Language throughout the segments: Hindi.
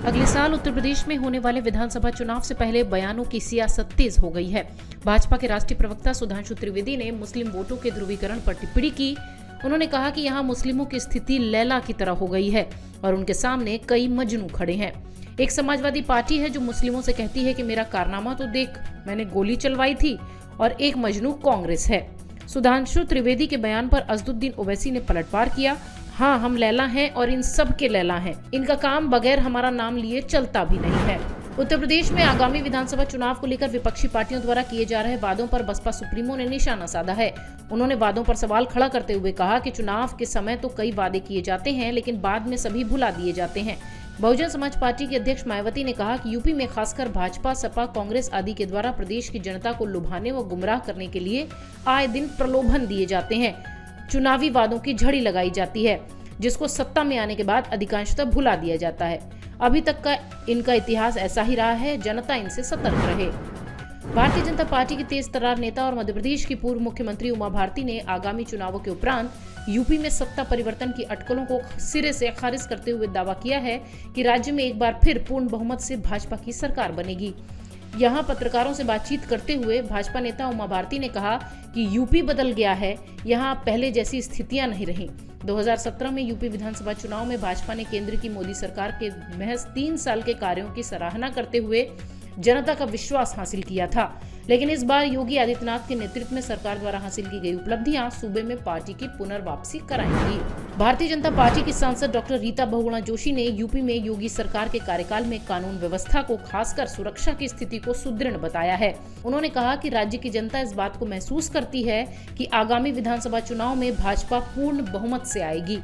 अगले साल उत्तर प्रदेश में होने वाले विधानसभा चुनाव से पहले बयानों की सियासत तेज हो गई है। भाजपा के राष्ट्रीय प्रवक्ता सुधांशु त्रिवेदी ने मुस्लिम वोटों के ध्रुवीकरण पर टिप्पणी की। उन्होंने कहा कि यहाँ मुस्लिमों की स्थिति लैला की तरह हो गई है और उनके सामने कई मजनू खड़े हैं। एक समाजवादी पार्टी है जो मुस्लिमों से कहती है कि मेरा कारनामा तो देख, मैंने गोली चलवाई थी, और एक मजनू कांग्रेस है। सुधांशु त्रिवेदी के बयान पर असदुद्दीन ओवैसी ने पलटवार किया। हाँ, हम लैला हैं और इन सब के लैला हैं। इनका काम बगैर हमारा नाम लिए चलता भी नहीं है। उत्तर प्रदेश में आगामी विधानसभा चुनाव को लेकर विपक्षी पार्टियों द्वारा किए जा रहे वादों पर बसपा सुप्रीमो ने निशाना साधा है। उन्होंने वादों पर सवाल खड़ा करते हुए कहा कि चुनाव के समय तो कई वादे किए जाते हैं, लेकिन बाद में सभी भुला दिए जाते हैं। बहुजन समाज पार्टी की अध्यक्ष मायावती ने कहा कि यूपी में खासकर भाजपा, सपा, कांग्रेस आदि के द्वारा प्रदेश की जनता को लुभाने व गुमराह करने के लिए आए दिन प्रलोभन दिए जाते हैं। चुनावी वादों की झड़ी लगाई जाती है, जिसको सत्ता में आने के बाद अधिकांशतः भुला दिया जाता है। अभी तक का इनका इतिहास ऐसा ही रहा है, जनता इनसे सतर्क रहे। भारतीय जनता पार्टी की तेज तर्रार नेता और मध्य प्रदेश की पूर्व मुख्यमंत्री उमा भारती ने आगामी चुनावों के उपरांत यूपी में सत्ता परिवर्तन की अटकलों को सिरे से खारिज करते हुए दावा किया है कि राज्य में एक बार फिर पूर्ण बहुमत से भाजपा की सरकार बनेगी। यहाँ पत्रकारों से बातचीत करते हुए भाजपा नेता उमा भारती ने कहा कि यूपी बदल गया है, यहाँ पहले जैसी स्थितियां नहीं रही। 2017 में यूपी विधानसभा चुनाव में भाजपा ने केंद्र की मोदी सरकार के महज 3 साल के कार्यों की सराहना करते हुए जनता का विश्वास हासिल किया था, लेकिन इस बार योगी आदित्यनाथ के नेतृत्व में सरकार द्वारा हासिल की गई उपलब्धियां सूबे में पार्टी की पुनर्वापसी कराएंगी। भारतीय जनता पार्टी की सांसद डॉक्टर रीता बहुगुणा जोशी ने यूपी में योगी सरकार के कार्यकाल में कानून व्यवस्था को, खासकर सुरक्षा की स्थिति को सुदृढ़ बताया है। उन्होंने कहा कि राज्य की जनता इस बात को महसूस करती है कि आगामी विधानसभा चुनाव में भाजपा पूर्ण बहुमत से आएगी।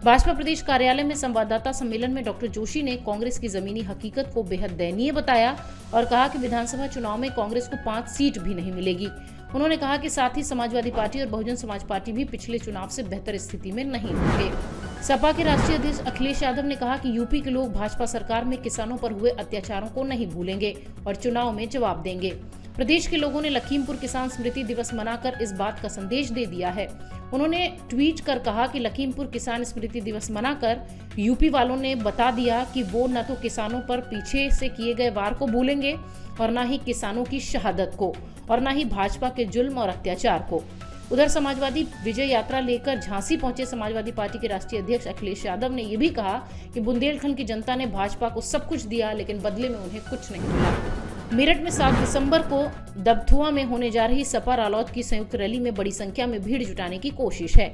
भाजपा प्रदेश कार्यालय में संवाददाता सम्मेलन में डॉक्टर जोशी ने कांग्रेस की जमीनी हकीकत को बेहद दयनीय बताया और कहा कि विधानसभा चुनाव में कांग्रेस को 5 सीट भी नहीं मिलेगी। उन्होंने कहा कि साथ ही समाजवादी पार्टी और बहुजन समाज पार्टी भी पिछले चुनाव से बेहतर स्थिति में नहीं होंगे। सपा के राष्ट्रीय अध्यक्ष अखिलेश यादव ने कहा कि यूपी के लोग भाजपा सरकार में किसानों पर हुए अत्याचारों को नहीं भूलेंगे और चुनाव में जवाब देंगे। प्रदेश के लोगों ने लखीमपुर किसान स्मृति दिवस मनाकर इस बात का संदेश दे दिया है। उन्होंने ट्वीट कर कहा कि लखीमपुर किसान स्मृति दिवस मनाकर यूपी वालों ने बता दिया कि वो न तो किसानों पर पीछे से किए गए वार को भूलेंगे और न ही किसानों की शहादत को और न ही भाजपा के जुल्म और अत्याचार को। उधर समाजवादी विजय यात्रा लेकर झांसी पहुंचे समाजवादी पार्टी के राष्ट्रीय अध्यक्ष अखिलेश यादव ने यह भी कहा कि बुंदेलखंड की जनता ने भाजपा को सब कुछ दिया, लेकिन बदले में उन्हें कुछ नहीं मिला। मेरठ में 7 दिसंबर को दबथुआ में होने जा रही सपा रालोद की संयुक्त रैली में बड़ी संख्या में भीड़ जुटाने की कोशिश है।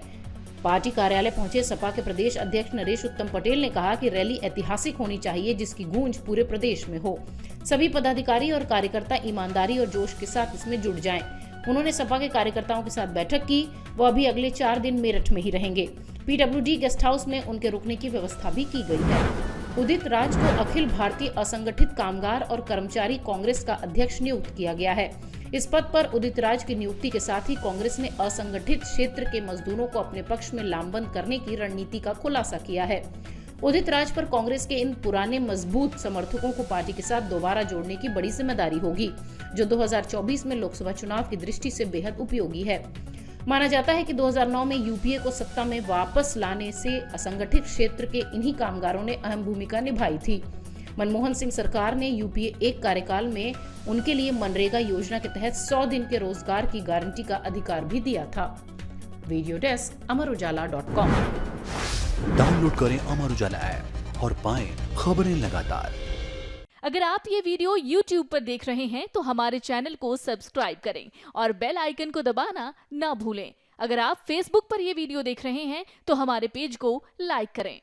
पार्टी कार्यालय पहुंचे सपा के प्रदेश अध्यक्ष नरेश उत्तम पटेल ने कहा कि रैली ऐतिहासिक होनी चाहिए, जिसकी गूंज पूरे प्रदेश में हो। सभी पदाधिकारी और कार्यकर्ता ईमानदारी और जोश के साथ इसमें जुट जाएं। उन्होंने सपा के कार्यकर्ताओं के साथ बैठक की। वो अभी अगले 4 दिन मेरठ में ही रहेंगे। PWD गेस्ट हाउस में उनके रुकने की व्यवस्था भी की गई है। उदित राज को अखिल भारतीय असंगठित कामगार और कर्मचारी कांग्रेस का अध्यक्ष नियुक्त किया गया है। इस पद पर उदित राज की नियुक्ति के साथ ही कांग्रेस ने असंगठित क्षेत्र के मजदूरों को अपने पक्ष में लामबंद करने की रणनीति का खुलासा किया है। उदित राज पर कांग्रेस के इन पुराने मजबूत समर्थकों को पार्टी के साथ दोबारा जोड़ने की बड़ी जिम्मेदारी होगी, जो 2024 में लोकसभा चुनाव की दृष्टि से बेहद उपयोगी है। माना जाता है कि 2009 में यूपीए को सत्ता में वापस लाने से असंगठित क्षेत्र के इन्हीं कामगारों ने अहम भूमिका निभाई थी। मनमोहन सिंह सरकार ने यूपीए 1 कार्यकाल में उनके लिए मनरेगा योजना के तहत 100 दिन के रोजगार की गारंटी का अधिकार भी दिया था। Video desk अमरउजाला.com। डाउनलोड करें अमर उजाला ऐप और पाएं खबरें लगातार। अगर आप ये वीडियो YouTube पर देख रहे हैं तो हमारे चैनल को सब्सक्राइब करें और बेल आइकन को दबाना ना भूलें। अगर आप Facebook पर ये वीडियो देख रहे हैं तो हमारे पेज को लाइक करें।